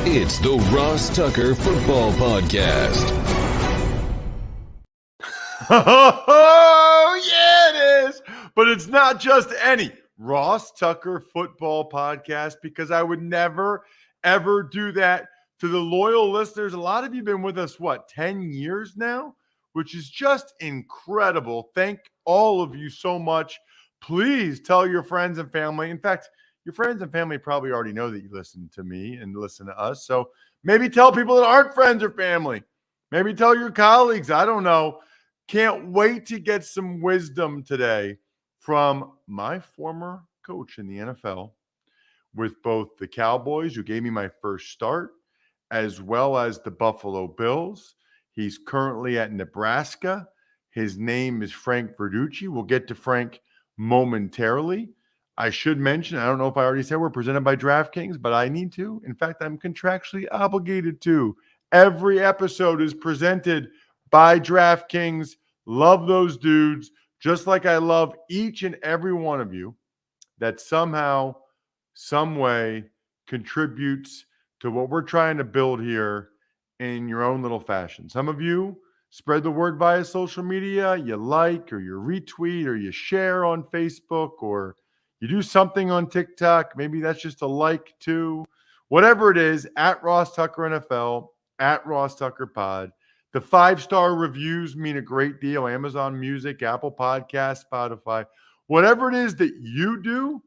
It's the Ross Tucker Football Podcast. Oh, yeah, it is. But it's not just any Ross Tucker Football Podcast, because I would never, ever do that to the loyal listeners. A lot of you have been with us, 10 years now, which is just incredible. Thank all of you so much. Please tell your friends and family. In fact, your friends and family probably already know that you listen to me and listen to us. So maybe tell people that aren't friends or family. Maybe tell your colleagues. I don't know. Can't wait to get some wisdom today from my former coach in the NFL with both the Cowboys, who gave me my first start, as well as the Buffalo Bills. He's currently at Nebraska. His name is Frank Verducci. We'll get to Frank momentarily. I should mention, I don't know if I already said we're presented by DraftKings, but I need to. In fact, I'm contractually obligated to. Every episode is presented by DraftKings. Love those dudes, just like I love each and every one of you that somehow, some way contributes to what we're trying to build here in your own little fashion. Some of you spread the word via social media. You like, or you retweet, or you share on Facebook, or you do something on TikTok. Maybe that's just a like too. Whatever it is, at Ross Tucker NFL, at Ross Tucker Pod. The 5-star reviews mean a great deal. Amazon Music, Apple Podcasts, Spotify. Whatever it is that you do,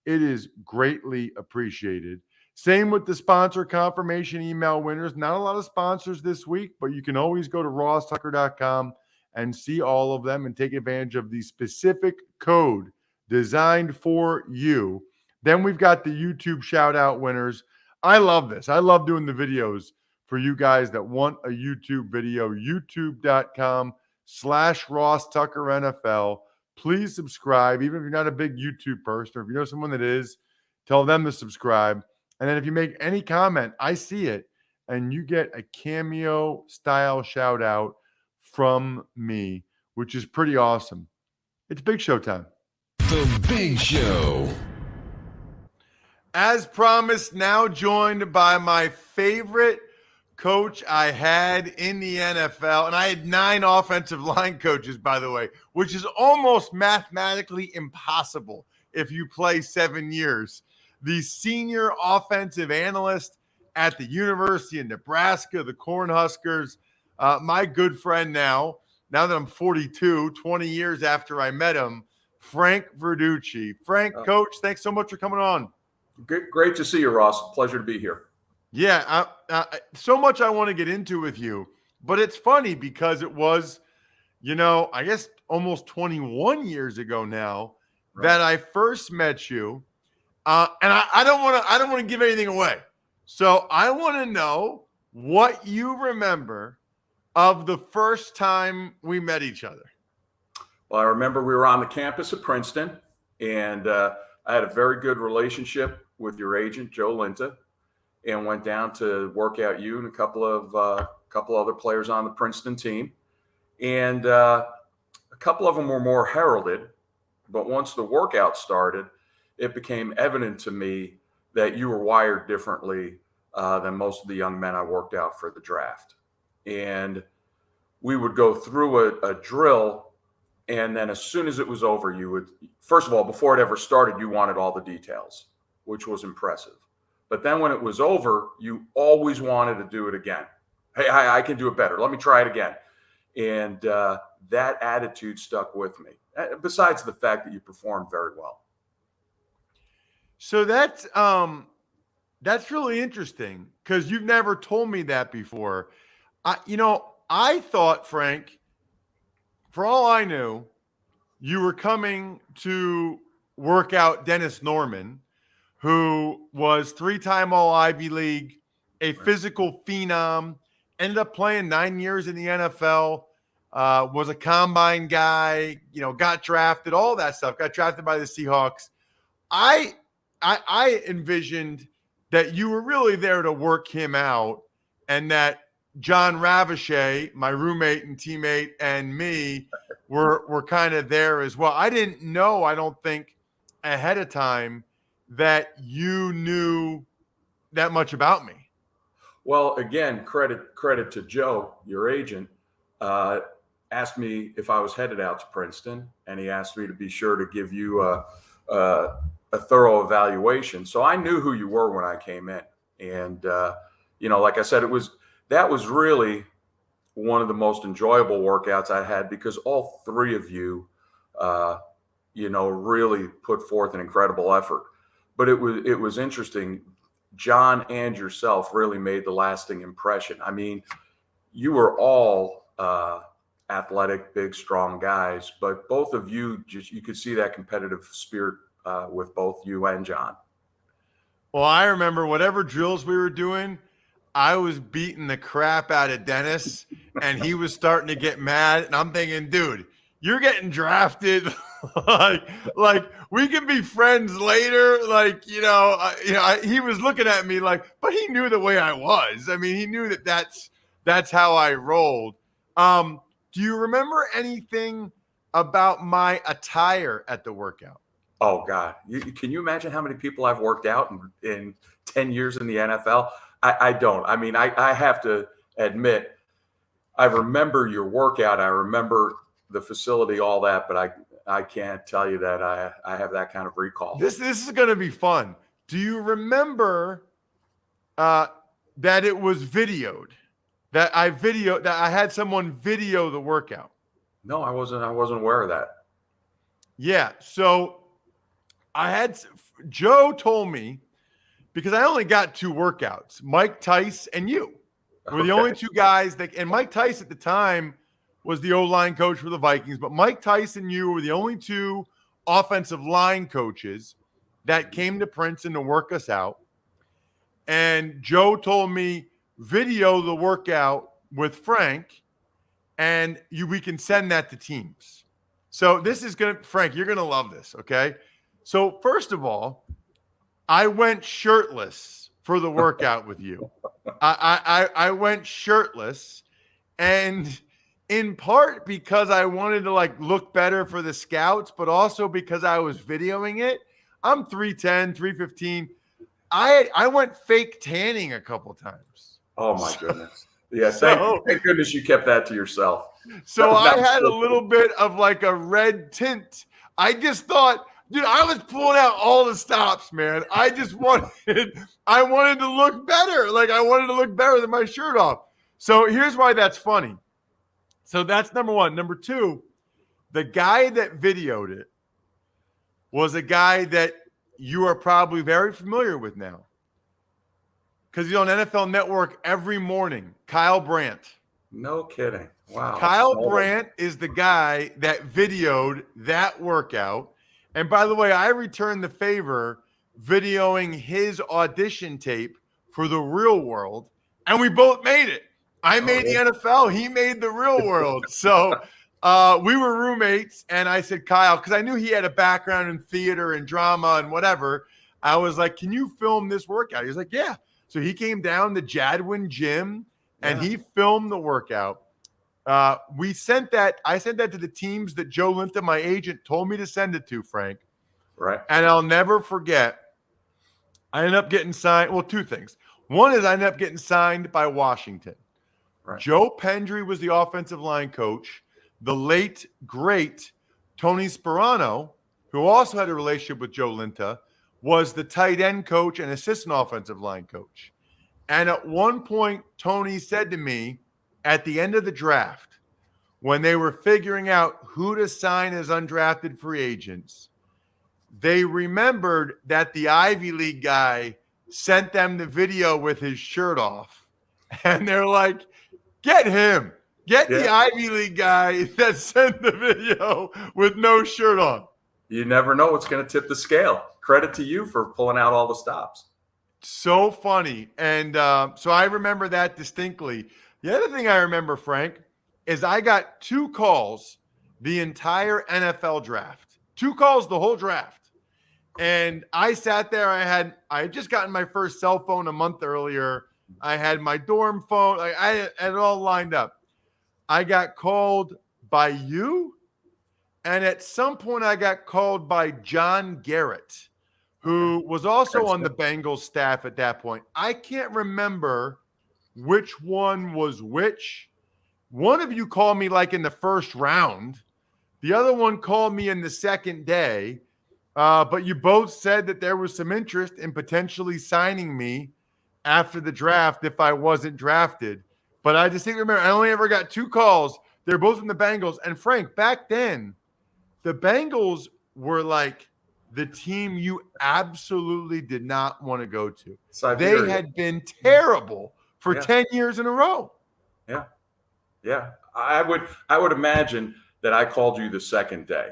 it is greatly appreciated. Same with the sponsor confirmation email winners. Not a lot of sponsors this week, but you can always go to rosstucker.com and see all of them and take advantage of the specific code designed for you. Then we've got the YouTube shout out winners. I love this. I love doing the videos for you guys that want a YouTube video. YouTube.com/Ross Tucker NFL. Please subscribe. Even if you're not a big YouTube person, or if you know someone that is, tell them to subscribe. And then if you make any comment, I see it, and you get a cameo style shout out from me, which is pretty awesome. It's Big Show time. The Big Show. As promised, now joined by my favorite coach I had in the NFL. And I had 9 offensive line coaches, by the way, which is almost mathematically impossible if you play 7 years. The Senior Offensive Analyst at the University of Nebraska, the Cornhuskers. My good friend now that I'm 42, 20 years after I met him, Frank Verducci. Frank, Coach, thanks so much for coming on. Great to see you, Ross. Pleasure to be here. Yeah, so much I want to get into with you, but it's funny because it was, I guess almost 21 years ago now that I first met you, and I don't want to give anything away. So I want to know what you remember of the first time we met each other. Well, I remember we were on the campus of Princeton, and I had a very good relationship with your agent, Joe Linta, and went down to work out you and a couple of other players on the Princeton team. And a couple of them were more heralded, but once the workout started, it became evident to me that you were wired differently than most of the young men I worked out for the draft. And we would go through a drill, and then as soon as it was over, you would, first of all, before it ever started, you wanted all the details, which was impressive. But then when it was over, you always wanted to do it again. Hey, I can do it better. Let me try it again. And that attitude stuck with me, besides the fact that you performed very well. So that's really interesting, because you've never told me that before. I thought, Frank, for all I knew, you were coming to work out Dennis Norman, who was 3-time All-Ivy League, a physical phenom, ended up playing 9 years in the NFL, was a combine guy, got drafted, all that stuff, got drafted by the Seahawks. I envisioned that you were really there to work him out, and that John Ravichet, my roommate and teammate, and me were kind of there as well. I didn't know, I don't think, ahead of time that you knew that much about me. Well, again, credit to Joe, your agent, asked me if I was headed out to Princeton, and he asked me to be sure to give you a thorough evaluation. So I knew who you were when I came in, and like I said, that was really one of the most enjoyable workouts I had, because all three of you, really put forth an incredible effort. But it was interesting. John and yourself really made the lasting impression. I mean, you were all athletic, big, strong guys, but both of you, you could see that competitive spirit with both you and John. Well, I remember whatever drills we were doing, I was beating the crap out of Dennis, and he was starting to get mad. And I'm thinking, dude, you're getting drafted. like we can be friends later. He was looking at me but he knew the way I was. I mean, he knew that's how I rolled. Do you remember anything about my attire at the workout? Oh God, can you imagine how many people I've worked out in 10 years in the NFL? I don't. I mean, I have to admit, I remember your workout. I remember the facility, all that, but I can't tell you that I have that kind of recall. This is going to be fun. Do you remember that it was videoed? That I had someone video the workout? No, I wasn't aware of that. Yeah. So Joe told me, because I only got 2 workouts, Mike Tice and you were the only 2 guys and Mike Tice at the time was the O-line coach for the Vikings, but Mike Tice and you were the only 2 offensive line coaches that came to Princeton to work us out. And Joe told me, video the workout with Frank, and we can send that to teams. So this is Frank, you're gonna love this, okay? So first of all, I went shirtless for the workout with you. I went shirtless, and in part because I wanted to look better for the scouts, but also because I was videoing it. I'm 310, 315. I went fake tanning a couple times. Oh my goodness. Yeah, thank goodness you kept that to yourself. So I had a little bit of a red tint. I just thought, dude, I was pulling out all the stops, man. I wanted to look better. I wanted to look better than my shirt off. So here's why that's funny. So that's number one. Number two, the guy that videoed it was a guy that you are probably very familiar with now, because he's on NFL Network every morning, Kyle Brandt. No kidding. Wow. Kyle Brandt is the guy that videoed that workout. And by the way, I returned the favor videoing his audition tape for the Real World, and we both made it. I made the NFL. He made the Real World. So we were roommates, and I said, Kyle, because I knew he had a background in theater and drama and whatever. I was like, can you film this workout? He was like, yeah. So he came down to Jadwin Gym, and he filmed the workout. I sent that to the teams that Joe Linta, my agent, told me to send it to, Frank. Right. And I'll never forget, I ended up getting signed. Well, 2 things. One is I ended up getting signed by Washington. Right. Joe Pendry was the offensive line coach. The late, great Tony Sperano, who also had a relationship with Joe Linta, was the tight end coach and assistant offensive line coach. And at one point, Tony said to me at the end of the draft, when they were figuring out who to sign as undrafted free agents, they remembered that the Ivy League guy sent them the video with his shirt off. And they're like, get him. Get the Ivy League guy that sent the video with no shirt on. You never know what's going to tip the scale. Credit to you for pulling out all the stops. So funny. And so I remember that distinctly. The other thing I remember, Frank, is I got 2 calls the entire NFL draft. 2 calls the whole draft. And I sat there. I had just gotten my first cell phone a month earlier. I had my dorm phone. I had it all lined up. I got called by you. And at some point, I got called by John Garrett, who was also on the Bengals staff at that point. I can't remember which one was which. One of you called me like in the first round. The other one called me in the second day. But you both said that there was some interest in potentially signing me after the draft if I wasn't drafted. But I distinctly remember I only ever got 2 calls. They're both from the Bengals. And Frank, back then, the Bengals were like the team you absolutely did not want to go to. Siberia. They had been terrible for Yeah. 10 years in a row. Yeah. Yeah. I would imagine that I called you the second day,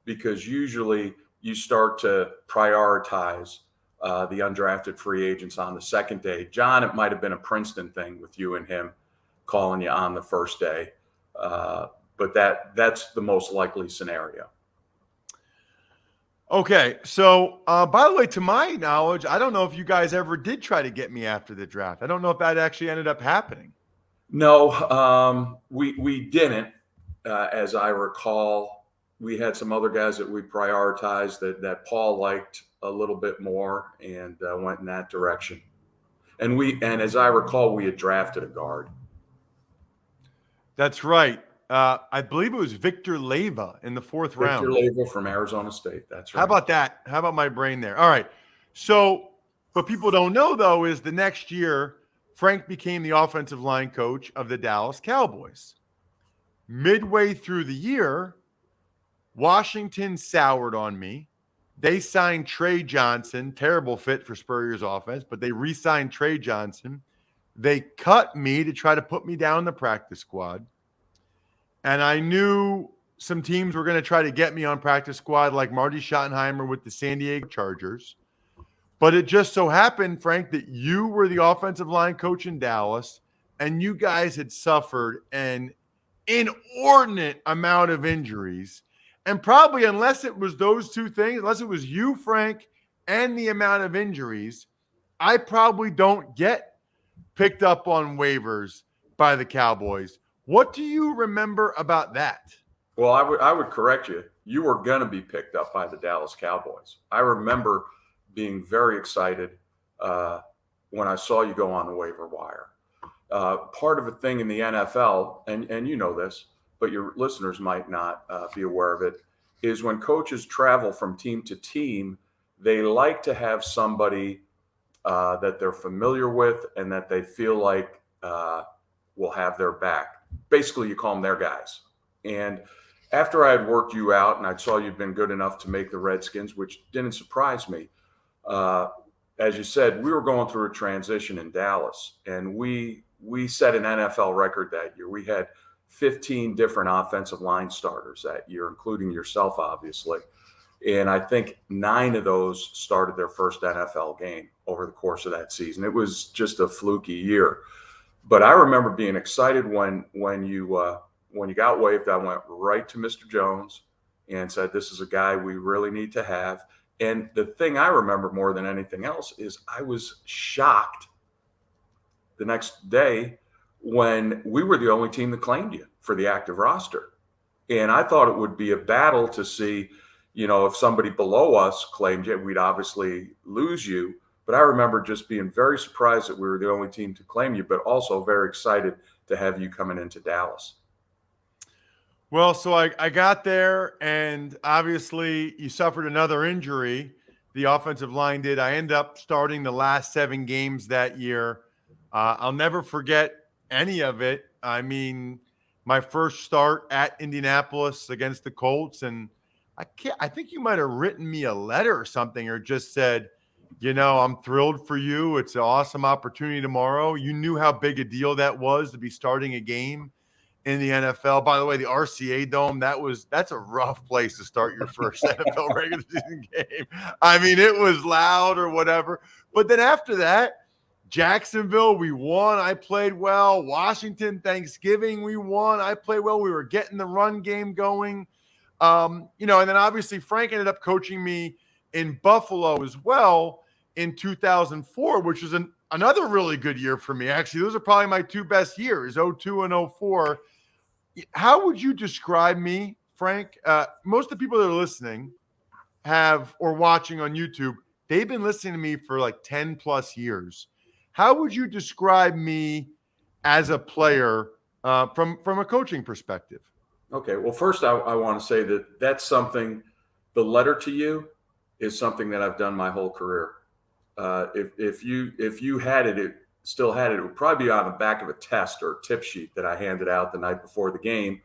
because usually you start to prioritize the undrafted free agents on the second day. John, it might have been a Princeton thing with you and him calling you on the first day. But that's the most likely scenario. Okay, so by the way, to my knowledge, I don't know if you guys ever did try to get me after the draft. I don't know if that actually ended up happening. No, we didn't. As I recall, we had some other guys that we prioritized that Paul liked a little bit more, and went in that direction. And as I recall, we had drafted a guard. That's right. I believe it was Victor Leyva in the 4th round. Victor Leyva from Arizona State. That's right. How about that? How about my brain there? All right. So what people don't know, though, is the next year, Frank became the offensive line coach of the Dallas Cowboys. Midway through the year, Washington soured on me. They signed Trey Johnson, terrible fit for Spurrier's offense, but they re-signed Trey Johnson. They cut me to try to put me down in the practice squad. And I knew some teams were going to try to get me on practice squad, like Marty Schottenheimer with the San Diego Chargers. But it just so happened, Frank, that you were the offensive line coach in Dallas, and you guys had suffered an inordinate amount of injuries. And probably unless it was those two things, unless it was you, Frank, and the amount of injuries, I probably don't get picked up on waivers by the Cowboys. What do you remember about that? Well, I would correct you. You were going to be picked up by the Dallas Cowboys. I remember being very excited when I saw you go on the waiver wire. Part of a thing in the NFL, and you know this, but your listeners might not be aware of it, is when coaches travel from team to team, they like to have somebody that they're familiar with and that they feel like will have their back. Basically, you call them their guys. And after I had worked you out and I saw you'd been good enough to make the Redskins, which didn't surprise me, as you said, we were going through a transition in Dallas, and we set an NFL record that year. We had 15 different offensive line starters that year, including yourself, obviously. And I think 9 of those started their first NFL game over the course of that season. It was just a fluky year. But I remember being excited when you got waived. I went right to Mr. Jones and said, this is a guy we really need to have. And the thing I remember more than anything else is I was shocked the next day when we were the only team that claimed you for the active roster. And I thought it would be a battle to see, if somebody below us claimed you, we'd obviously lose you. But I remember just being very surprised that we were the only team to claim you, but also very excited to have you coming into Dallas. Well, so I got there, and obviously you suffered another injury. The offensive line did. I ended up starting the last 7 games that year. I'll never forget any of it. I mean, my first start at Indianapolis against the Colts, and I think you might have written me a letter or something, or just said, I'm thrilled for you. It's an awesome opportunity tomorrow. You knew how big a deal that was to be starting a game in the NFL. By the way, the RCA Dome, that's a rough place to start your first NFL regular season game. I mean, it was loud or whatever. But then after that, Jacksonville, we won. I played well. Washington, Thanksgiving, we won. I played well. We were getting the run game going. And then obviously Frank ended up coaching me in Buffalo as well in 2004, which was another really good year for me. Actually, those are probably my 2 best years, 2002 and 2004. How would you describe me, Frank? Most of the people that are listening or watching on YouTube, they've been listening to me for like 10 plus years. How would you describe me as a player from a coaching perspective? Okay. Well, first, I want to say that that's something, the letter to you is something that I've done my whole career. If you had it, still had it, it would probably be on the back of a test or a tip sheet that I handed out the night before the game.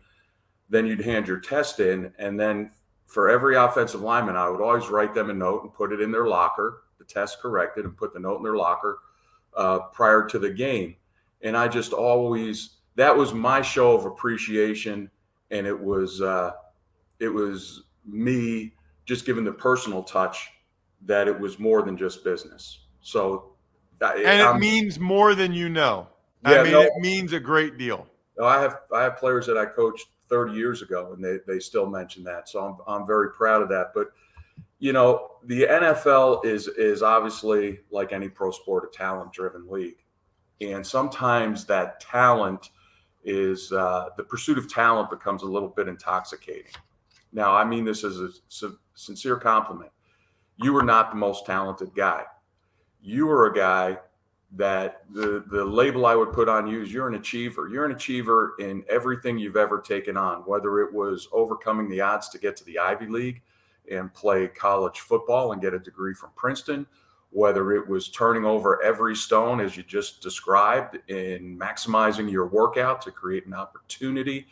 Then you'd hand your test in, and then for every offensive lineman, I would always write them a note and put it in their locker, the test corrected, and put the note in their locker prior to the game. And I just always, that was my show of appreciation. And it was me just giving the personal touch that it was more than just business. So, And it means more than you know. Yeah, it means a great deal. I have players that I coached 30 years ago, and they still mention that. So I'm very proud of that. But the NFL is obviously, like any pro sport, a talent-driven league, and sometimes that talent is the pursuit of talent becomes a little bit intoxicating. Now, I mean this as a sincere compliment. You were not the most talented guy. You were a guy that the label I would put on you is you're an achiever. You're an achiever in everything you've ever taken on, whether it was overcoming the odds to get to the Ivy League and play college football and get a degree from Princeton, whether it was turning over every stone, as you just described, in maximizing your workout to create an opportunity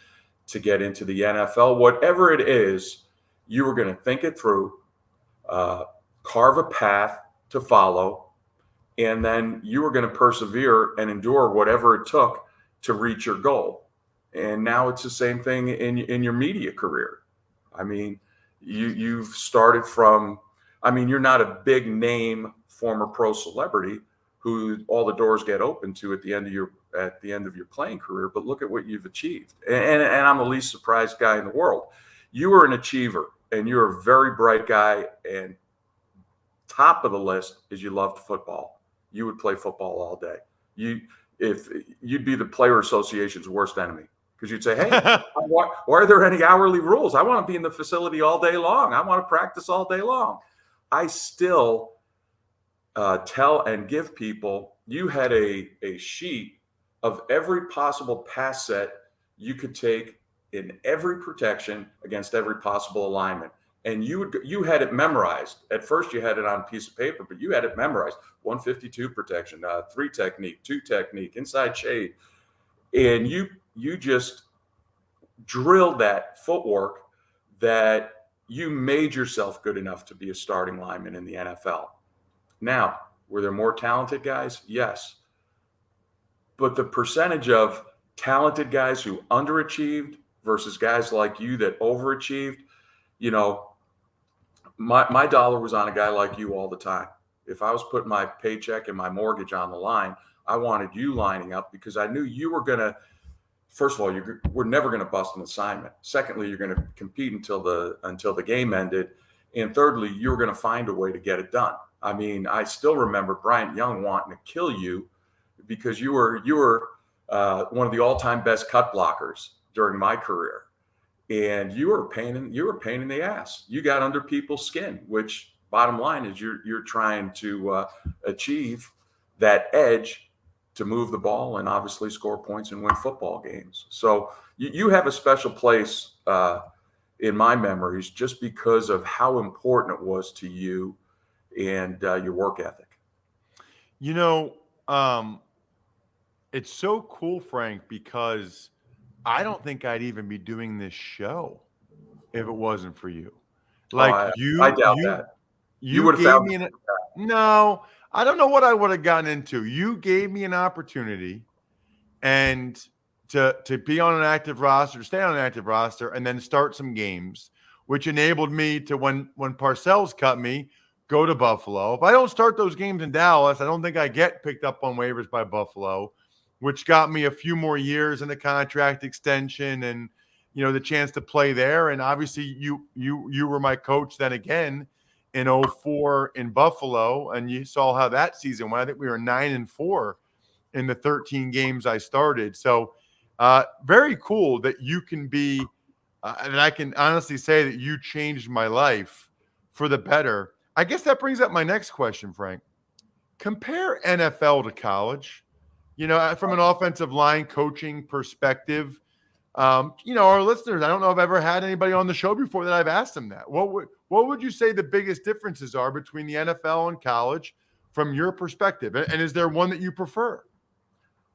to get into the NFL. Whatever it is, you were going to think it through, carve a path to follow, and then you were going to persevere and endure whatever it took to reach your goal. And now it's the same thing in your media career. I mean, you've started from, you're not a big name former pro celebrity who all the doors get open to at the end of your playing career, but look at what you've achieved. And I'm the least surprised guy in the world. You were an achiever, and you're a very bright guy, and top of the list is you loved football. You would play football all day. You'd be the player association's worst enemy, because you'd say, hey, why are there any hourly rules? I want to be in the facility all day long. I want to practice all day long. I still tell and give people, you had a sheet of every possible pass set you could take in every protection against every possible alignment. And you had it memorized. At first, you had it on a piece of paper, but you had it memorized. 152 protection, 3 technique, 2 technique, inside shade. And you just drilled that footwork that you made yourself good enough to be a starting lineman in the NFL. Now, were there more talented guys? Yes. But the percentage of talented guys who underachieved versus guys like you that overachieved, my dollar was on a guy like you all the time. If I was putting my paycheck and my mortgage on the line, I wanted you lining up, because I knew you were going to, first of all, we're never going to bust an assignment. Secondly, you're going to compete until the game ended. And thirdly, you were going to find a way to get it done. I mean, I still remember Bryant Young wanting to kill you because you were one of the all-time best cut blockers during my career. And you were a pain in the ass. You got under people's skin, which bottom line is you're trying to achieve that edge to move the ball and obviously score points and win football games. So you have a special place in my memories just because of how important it was to you and your work ethic. It's so cool, Frank, because I don't think I'd even be doing this show if it wasn't for you. I doubt that. You would have found me. No, I don't know what I would have gotten into. You gave me an opportunity and to be on an active roster, stay on an active roster, and then start some games, which enabled me to, when Parcells cut me, go to Buffalo. If I don't start those games in Dallas, I don't think I get picked up on waivers by Buffalo, which got me a few more years in the contract extension and, the chance to play there. And obviously you were my coach then again in 2004 in Buffalo, and you saw how that season went. I think we were 9-4 in the 13 games I started. So very cool that you can be, and I can honestly say that you changed my life for the better. I guess that brings up my next question, Frank. Compare NFL to college. from an offensive line coaching perspective, our listeners, I don't know if I've ever had anybody on the show before that I've asked them that. What would you say the biggest differences are between the NFL and college from your perspective? And is there one that you prefer?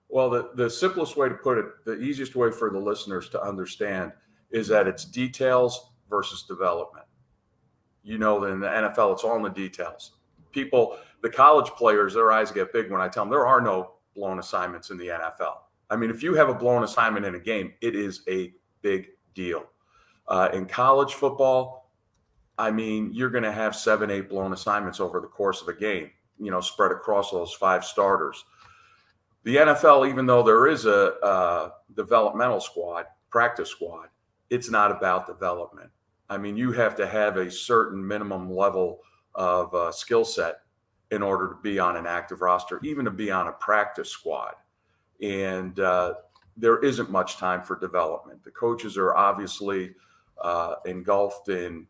Well, the simplest way to put it, the easiest way for the listeners to understand is that it's details versus development. In the NFL, it's all in the details. The college players, their eyes get big when I tell them there are no blown assignments in the NFL. I mean, if you have a blown assignment in a game, it is a big deal. In college football, I mean, you're going to have 7, 8 blown assignments over the course of a game, spread across those 5 starters. The NFL, even though there is a developmental squad, practice squad, it's not about development. I mean, you have to have a certain minimum level of skill set in order to be on an active roster, even to be on a practice squad. And there isn't much time for development. The coaches are obviously engulfed in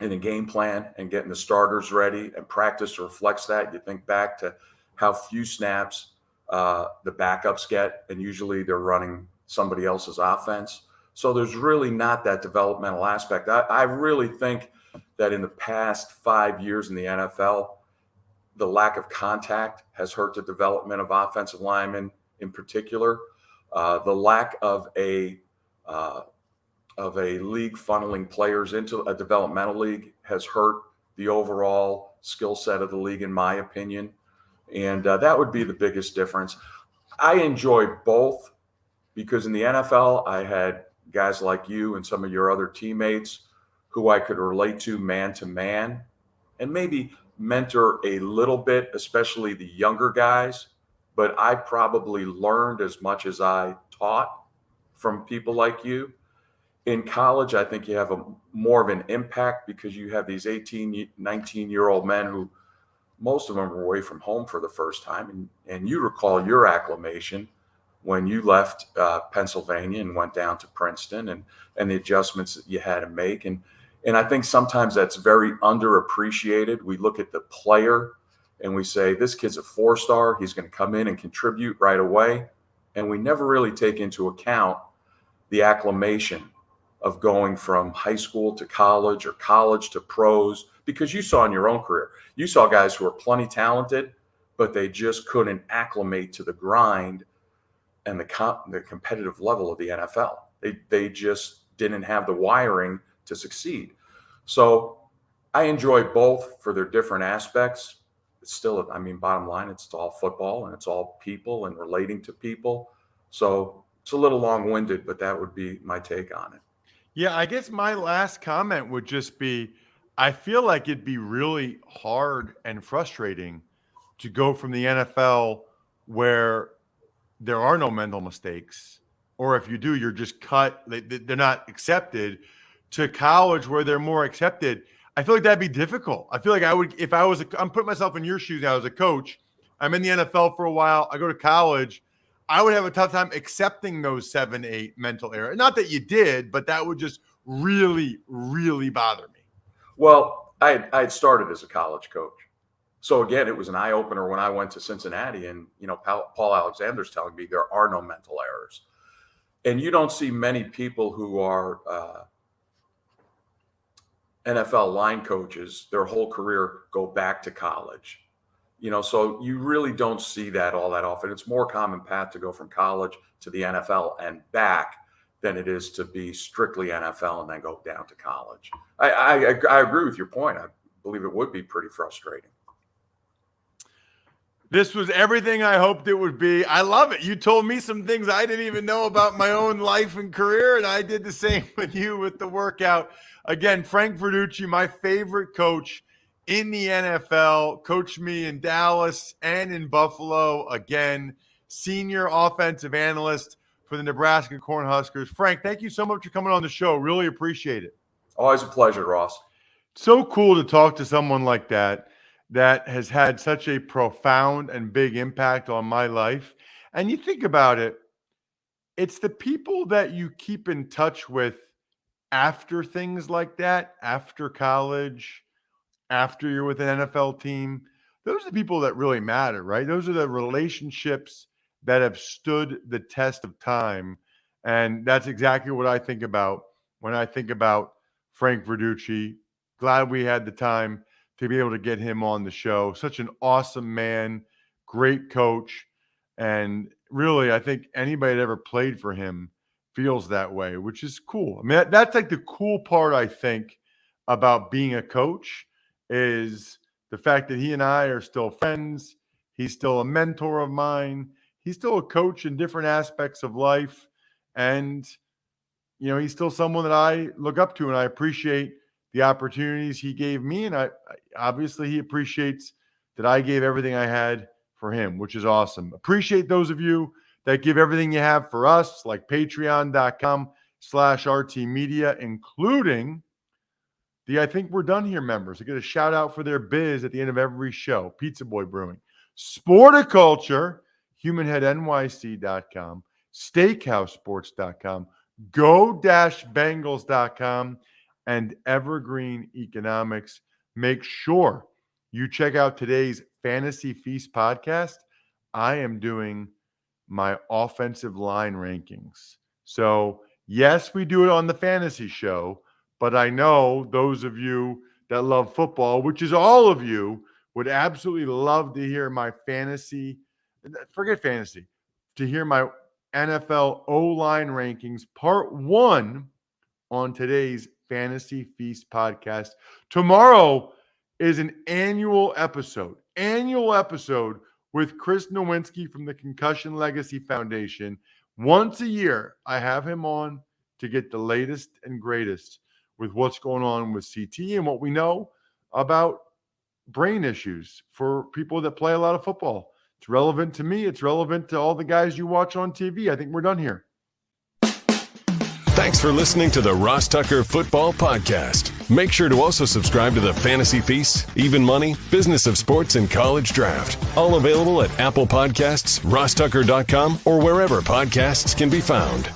a game plan and getting the starters ready, and practice reflects that. You think back to how few snaps the backups get, and usually they're running somebody else's offense. So there's really not that developmental aspect. I really think that in the past 5 years in the NFL, the lack of contact has hurt the development of offensive linemen in particular. The lack of a league funneling players into a developmental league has hurt the overall skill set of the league, in my opinion. And that would be the biggest difference. I enjoy both because in the NFL, I had guys like you and some of your other teammates who I could relate to man, and maybe mentor a little bit, especially the younger guys. But I probably learned as much as I taught from people like you. In college, I think you have more of an impact because you have these 18, 19-year-old men who most of them were away from home for the first time. And you recall your acclimation when you left Pennsylvania and went down to Princeton and the adjustments that you had to make. And I think sometimes that's very underappreciated. We look at the player and we say, this kid's a 4-star. He's going to come in and contribute right away. And we never really take into account the acclimation of going from high school to college or college to pros, because you saw in your own career, you saw guys who were plenty talented, but they just couldn't acclimate to the grind and the competitive level of the NFL. They just didn't have the wiring to succeed. So I enjoy both for their different aspects. It's still, bottom line, it's all football and it's all people and relating to people. So it's a little long-winded, but that would be my take on it. Yeah, I guess my last comment would just be, I feel like it'd be really hard and frustrating to go from the NFL where there are no mental mistakes, or if you do, you're just cut, they're not accepted, to college where they're more accepted. I feel like that'd be difficult. I feel like I would, if I was, I'm putting myself in your shoes now as a coach. I'm in the NFL for a while. I go to college. I would have a tough time accepting those 7, 8 mental errors. Not that you did, but that would just really, really bother me. Well, I had started as a college coach. So again, it was an eye opener when I went to Cincinnati, and, Paul Alexander's telling me there are no mental errors. And you don't see many people who are NFL line coaches, their whole career go back to college. So you really don't see that all that often. It's more common path to go from college to the NFL and back than it is to be strictly NFL and then go down to college. I agree with your point. I believe it would be pretty frustrating. This was everything I hoped it would be. I love it. You told me some things I didn't even know about my own life and career, and I did the same with you with the workout. Again, Frank Verducci, my favorite coach in the NFL, coached me in Dallas and in Buffalo. Again, Senior Offensive Analyst for the Nebraska Cornhuskers. Frank, thank you so much for coming on the show. Really appreciate it. Always a pleasure, Ross. So cool to talk to someone like that has had such a profound and big impact on my life. And you think about it, it's the people that you keep in touch with after things like that, after college, after you're with an NFL team. Those are the people that really matter, right? Those are the relationships that have stood the test of time. And that's exactly what I think about when I think about Frank Verducci. Glad we had the time to be able to get him on the show. Such an awesome man, great coach. And really, I think anybody that ever played for him feels that way, which is cool. I mean, that's like the cool part, I think, about being a coach is the fact that he and I are still friends. He's still a mentor of mine. He's still a coach in different aspects of life. And, he's still someone that I look up to, and I appreciate the opportunities he gave me. And I obviously he appreciates that I gave everything I had for him, which is awesome. Appreciate those of you that give everything you have for us, like patreon.com/RT Media, including the I Think We're Done Here members. I get a shout out for their biz at the end of every show. Pizza Boy Brewing, Sporticulture, HumanHeadNYC.com, SteakhouseSports.com, Go-Bengals.com, and Evergreen Economics. Make sure you check out today's Fantasy Feast podcast. I am doing my offensive line rankings. So, yes, we do it on the fantasy show, but I know those of you that love football, which is all of you, would absolutely love to hear my fantasy, forget fantasy, to hear my NFL O-line rankings, part 1 on today's Fantasy Feast podcast. Tomorrow is an annual episode with Chris Nowinski from the Concussion Legacy Foundation. Once a year, I have him on to get the latest and greatest with what's going on with CT and what we know about brain issues for people that play a lot of football. It's relevant to me. It's relevant to all the guys you watch on TV. I think we're done here. Thanks for listening to the Ross Tucker Football Podcast. Make sure to also subscribe to the Fantasy Feast, Even Money, Business of Sports, and College Draft. All available at Apple Podcasts, rosstucker.com, or wherever podcasts can be found.